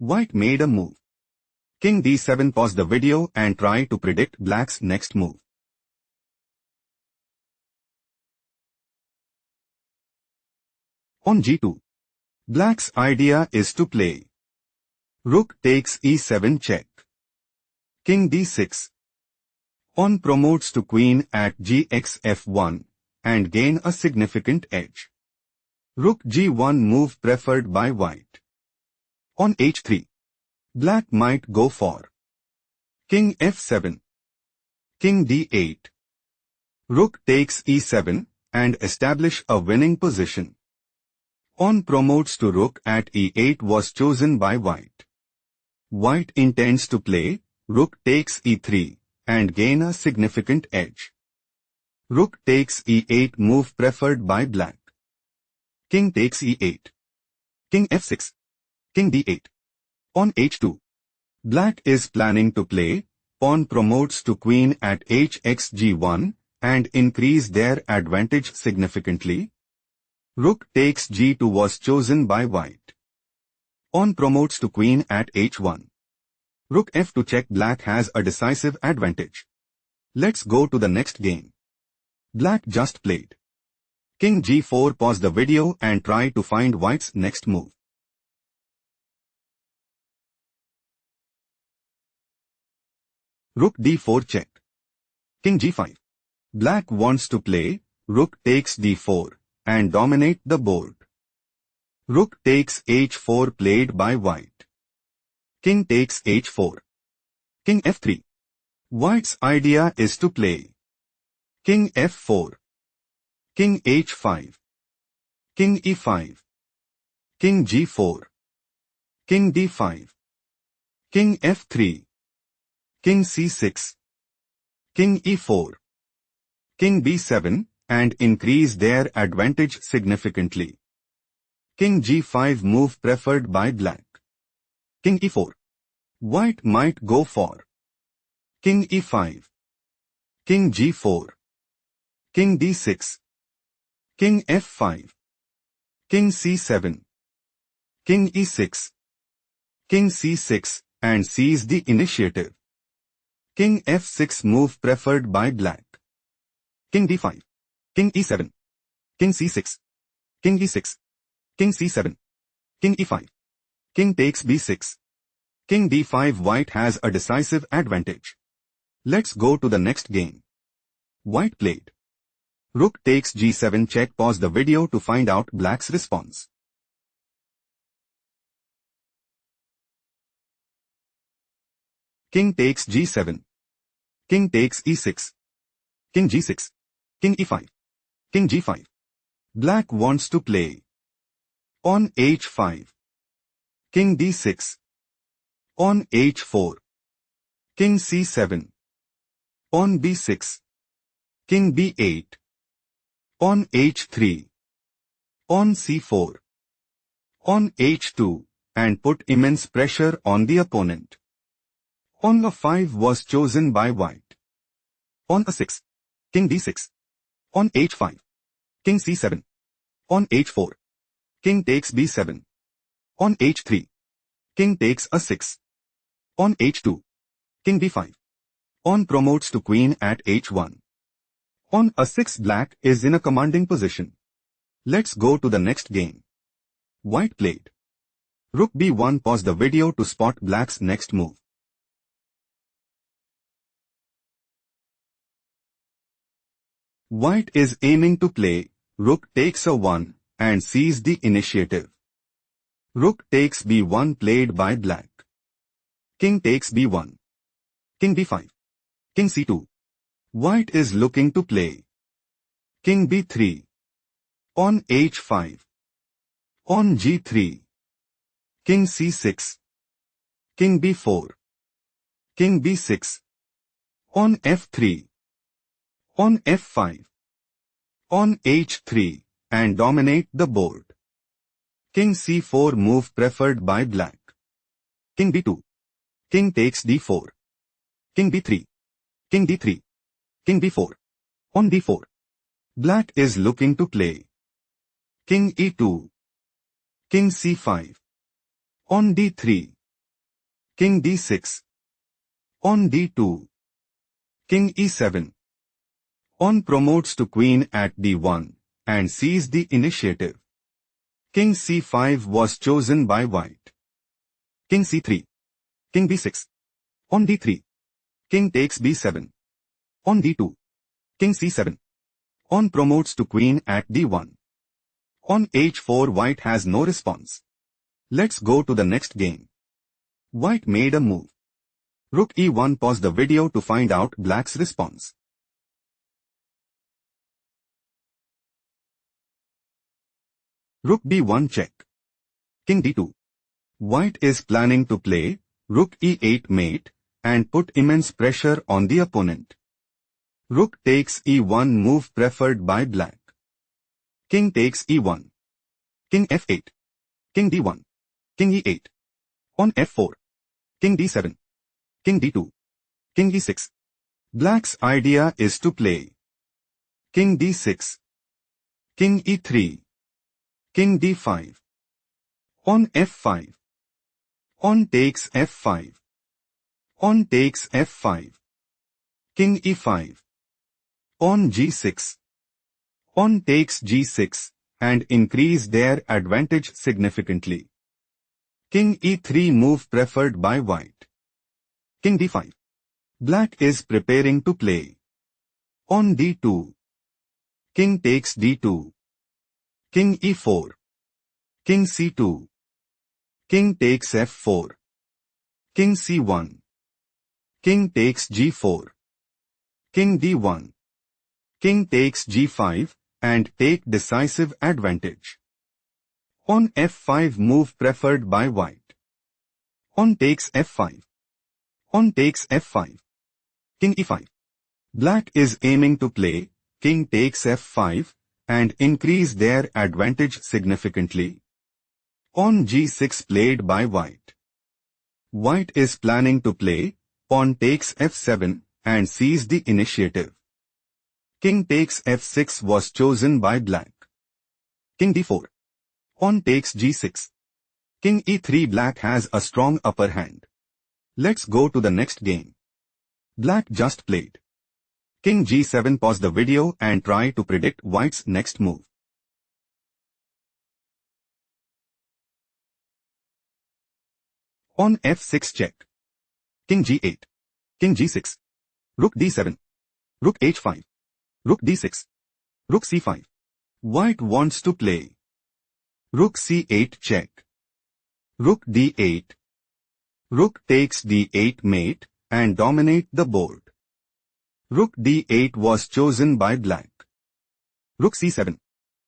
White made a move. King d7. Pause the video and try to predict black's next move. On g2. Black's idea is to play rook takes e7 check. King d6. Pawn promotes to queen at gx f1 and gain a significant edge. Rook g1 move preferred by white. On h3. Black might go for king f7. King d8. Rook takes e7 and establish a winning position. Pawn promotes to rook at e8 was chosen by white. White intends to play rook takes e3 and gain a significant edge. Rook takes e8 move preferred by black. King takes e8. King f6. King d8. On h2. Black is planning to play pawn promotes to queen at hx g1 and increase their advantage significantly. Rook takes g2 was chosen by white. Pawn promotes to queen at h1. Rook f2 check. Black has a decisive advantage. Let's go to the next game. Black just played king g4. Pause the video and try to find white's next move. Rook d4 check. King g5. Black wants to play rook takes d4 and dominate the board. Rook takes h4 played by white. King takes h4. King f3. White's idea is to play king f4. King h5. King e5. King g4. King d5. King f3. King c6. King e4. King b7 and increase their advantage significantly. King g5 move preferred by black. King e4. White might go for king e5. King g4. King d6. King f5. King c7. King e6. King c6 and seize the initiative. King f6 move preferred by black. King d5. King e7. King c6. King e6. King c7. King e5. King takes b6. King d5. White has a decisive advantage. Let's go to the next game. White played rook takes g7 check. Pause the video to find out black's response. King takes g7. King takes e6. King g6. King e5. King g5. Black wants to play pawn h5. King d6. Pawn h4. King c7. Pawn b6. King b8. Pawn h3. Pawn c4. Pawn h2 and put immense pressure on the opponent. Pawn a5 was chosen by white. Pawn a6. King d6. Pawn h5. King c7. Pawn h4. King takes b7. Pawn h3. King takes a6. Pawn h2. King b5. Pawn promotes to queen at h1. Pawn a6. Black is in a commanding position. Let's go to the next game. White played rook b1. Pause the video to spot black's next move. White is aiming to play rook takes a1 and seize the initiative. Rook takes b1 played by black. King takes b1. King b5. King c2. White is looking to play king b3. Pawn h5. Pawn g3. King c6. King b4. King b6. Pawn f3. Pawn f5. Pawn h3 and dominate the board. King c4 move preferred by black. King b2. King takes d4. King b3. King d3. King b4. Pawn d4. Black is looking to play king e2. King c5. Pawn d3. King d6. On d2. King e7. On promotes to queen at d1 and sees the initiative. King c5 was chosen by white. King c3. King b6. On d3. King takes b7. On d2. King c7. On promotes to queen at d1. On h4 white has no response. Let's go to the next game. White made a move. Rook e1. Pause the video to find out black's response. Rook b1 check. King d2. White is planning to play Rook e8 mate and put immense pressure on the opponent. Rook takes e1 move preferred by black. King takes e1. King f8. King d1. King e8. On f4. King d7. King d2. King e6. Black's idea is to play King d6. King e3. King d5. On f5. On takes f5. On takes f5. King e5. On g6. On takes g6 and increase their advantage significantly. King e3 move preferred by white. King d5. Black is preparing to play. On d2. King takes d2. King e4. King c2. King takes f4. King c1. King takes g4. King d1. King takes g5 and take decisive advantage. On f5 move preferred by white. On takes f5. On takes f5. King e5. Black is aiming to play King takes f5 and increase their advantage significantly. On g6 played by white. White is planning to play Pawn takes f7 and seize the initiative. King takes f6 was chosen by black. King d4. Pawn takes g6. King e3. Black has a strong upper hand. Let's go to the next game. Black just played King g7. Pause the video and try to predict white's next move. On f6 check. King g8. King g6. Rook d7. Rook h5. Rook d6. Rook c5. White wants to play Rook c8 check. Rook d8. Rook takes d8 mate and dominate the board. Rook d8 was chosen by black. Rook c7.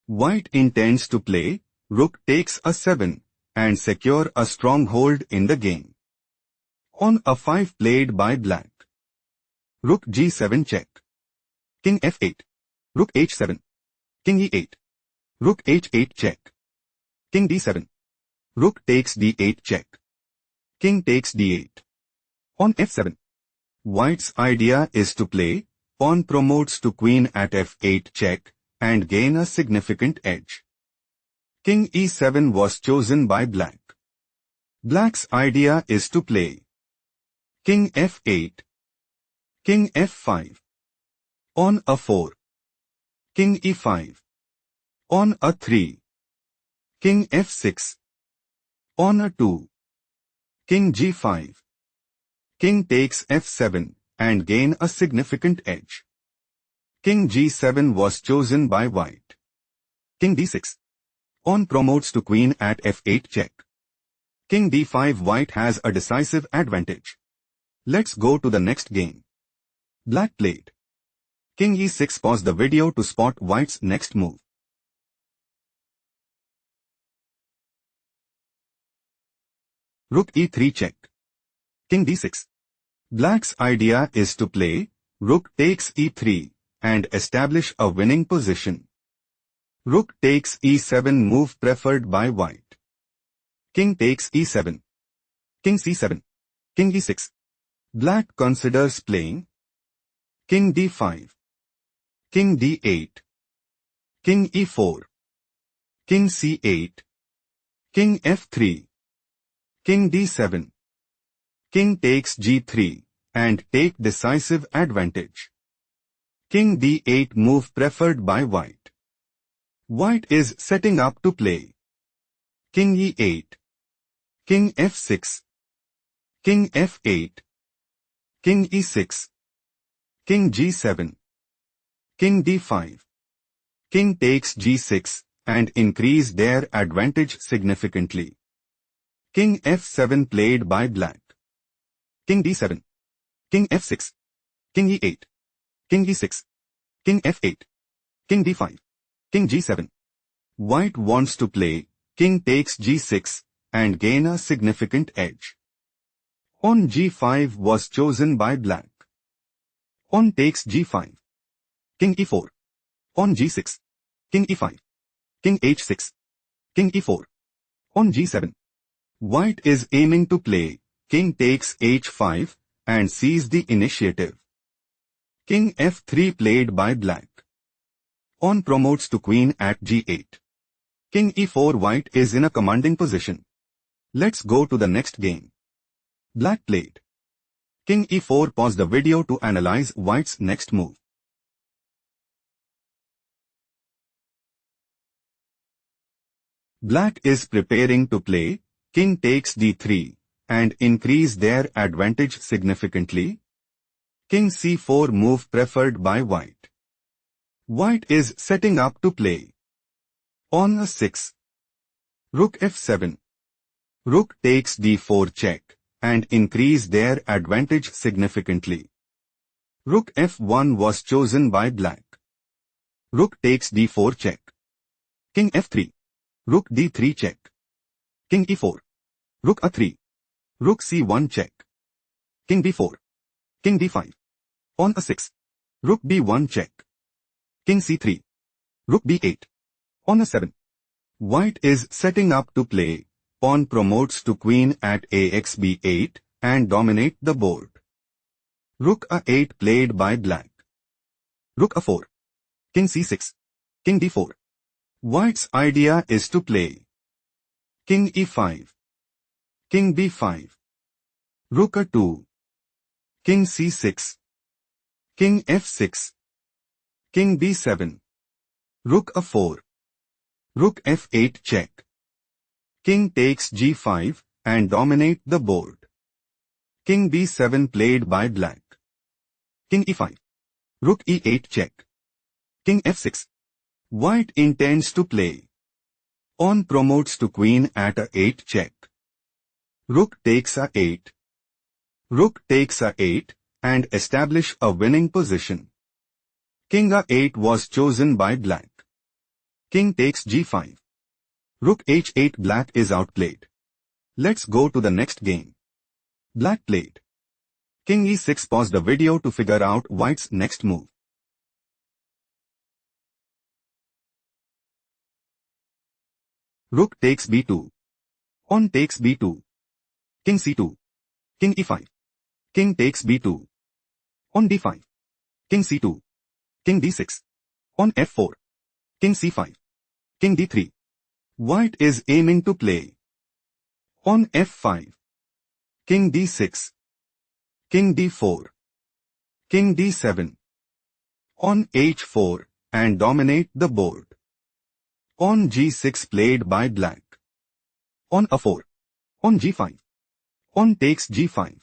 White intends to play Rook takes a7 and secure a stronghold in the game. On a5 played by black. Rook g7 check. King f8. Rook h7. King e8. Rook h8 check. King d7. Rook takes d8 check. King takes d8. On f7. White's idea is to play Pawn promotes to Queen at f8 check and gain a significant edge. King e7 was chosen by black. Black's idea is to play King f8. King f5. On a4. King e5. On a3. King f6. On a2. King g5. King takes f7 and gain a significant edge. King g7 was chosen by white. King d6. On promotes to Queen at f8 check. King d5. White has a decisive advantage. Let's go to the next game. Black played King e6. Pause the video to spot white's next move. Rook e3 check. King d6. Black's idea is to play Rook takes e3 and establish a winning position. Rook takes e7 move preferred by white. King takes e7. King c7. King e6. Black considers playing King d5. King d8. King e4. King c8. King f3. King d7. King takes g3 and take decisive advantage. King d8 move preferred by white. White is setting up to play. King e8. King f6. King f8. King e6. King g7. King d5. King takes g6 and increase their advantage significantly. King f7 played by black. King d7. King f6. King e8. King e6. King f8. King d5. King g7. White wants to play king takes g6 and gain a significant edge. Pawn g5 was chosen by black. Pawn takes g5. King e4. Pawn g6. King e5. King h6. King e4. Pawn g7. White is aiming to play king takes h5 and seize the initiative. King f3 played by black. Pawn promotes to queen at g8. King e4. White is in a commanding position. Let's go to the next game. Black played. King e4. Pause the video to analyze white's next move. Black is preparing to play king takes d3 and increase their advantage significantly. King c4 move preferred by white. White is setting up to play. Pawn a6. Rook f7. Rook takes d4 check and increase their advantage significantly. Rook f1 was chosen by black. Rook takes d4 check. King f3. Rook d3 check. King e4. Rook a3. Rook c1 check. King b4. King d5. Pawn a6. Rook b1 check. King c3. Rook b8. Pawn a7. White is setting up to play. Pawn promotes to queen at ax b8 and dominate the board. Rook a8 played by black. Rook a4. King c6. King d4. White's idea is to play king e5. King b5. Rook a2. King c6. King f6. King b7. Rook a4. Rook f8 check. King takes g5 and dominate the board. King b7 played by black. King e5. Rook e8 check. King f6. White intends to play. Pawn promotes to queen at a8 check. Rook takes a8. Rook takes a8 and establish a winning position. King a8 was chosen by black. King takes g5. Rook h8. Black is outplayed. Let's go to the next game. Black played. King e6. Pause the video to figure out white's next move. Rook takes b2. Pawn takes b2. King c2. King e5. King takes b2. Pawn d5. King c2. King d6. Pawn f4. King c5. King d3. White is aiming to play. Pawn f5. King d6. King d4. King d7. Pawn h4 and dominate the board. Pawn g6 played by black. Pawn a4. Pawn g5. Pawn takes g5.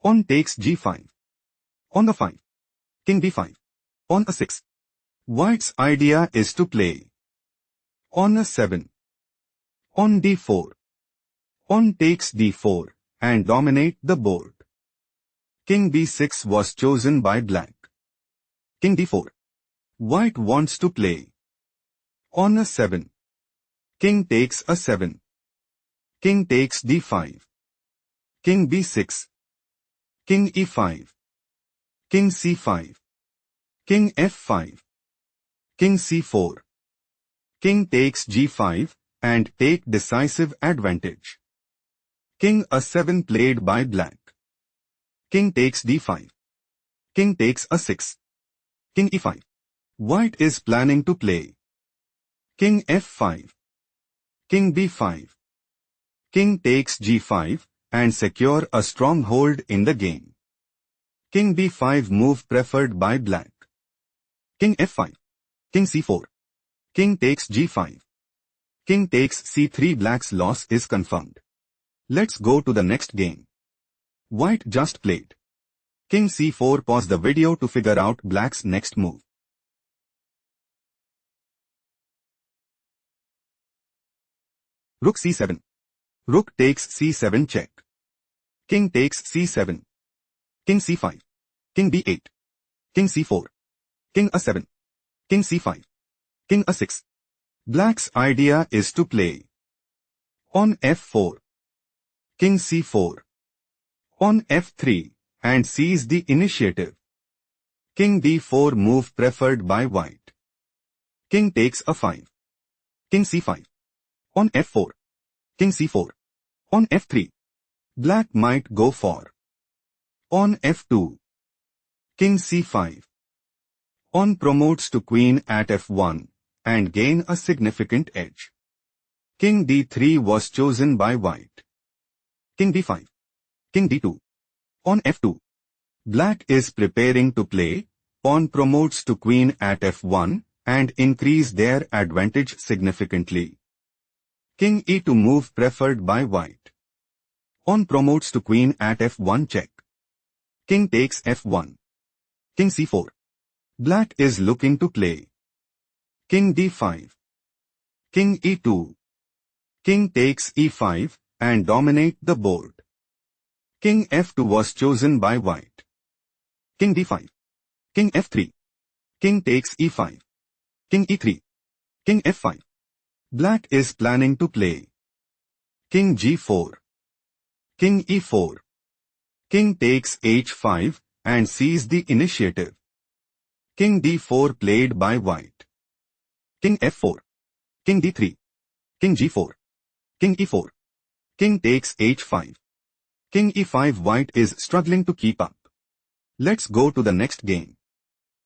Pawn takes g5. Pawn a5. King b5. Pawn a6. White's idea is to play. Pawn a7. Pawn d4. Pawn takes d4 and dominate the board. King b6 was chosen by black. King d4. White wants to play. Pawn a7. King takes a7. King takes d5. King b6. King e5. King c5. King f5. King c4. King takes g5 and take decisive advantage. King a7 played by black. King takes d5. King takes a6. King e5. White is planning to play. King f5. King b5. King takes g5 and secure a stronghold in the game. King b5 move preferred by black. King f5. King c4. King takes g5. King takes c3. Black's loss is confirmed. Let's go to the next game. White just played. King c4. Pause the video to figure out black's next move. Rook c7. Rook takes c7 check. King takes c7. King c5. King b8. King c4. King a7. King c5. King a6. Black's idea is to play on f4. King c4. On f3 and seize the initiative. King d4 move preferred by white. King takes a5. King c5. On f4. King c4. On f3. Black might go for on f2. King c5. On promotes to queen at f1 and gain a significant edge. King d3 was chosen by white. King d5. King d2. On f2. Black is preparing to play pawn promotes to queen at f1 and increase their advantage significantly. King e2 move preferred by white. Pawn promotes to queen at f1 check. King takes f1. King c4. Black is looking to play King d5. King e2. King takes e5 and dominate the board. King f2 was chosen by white. King d5. King f3. King takes e5. King e3. King f5. Black is planning to play King g4. King e4. King takes h5 and seize the initiative. King d4 played by white. King f4. King d3. King g4. King e4. King takes h5. King e5. White is struggling to keep up. Let's go to the next game.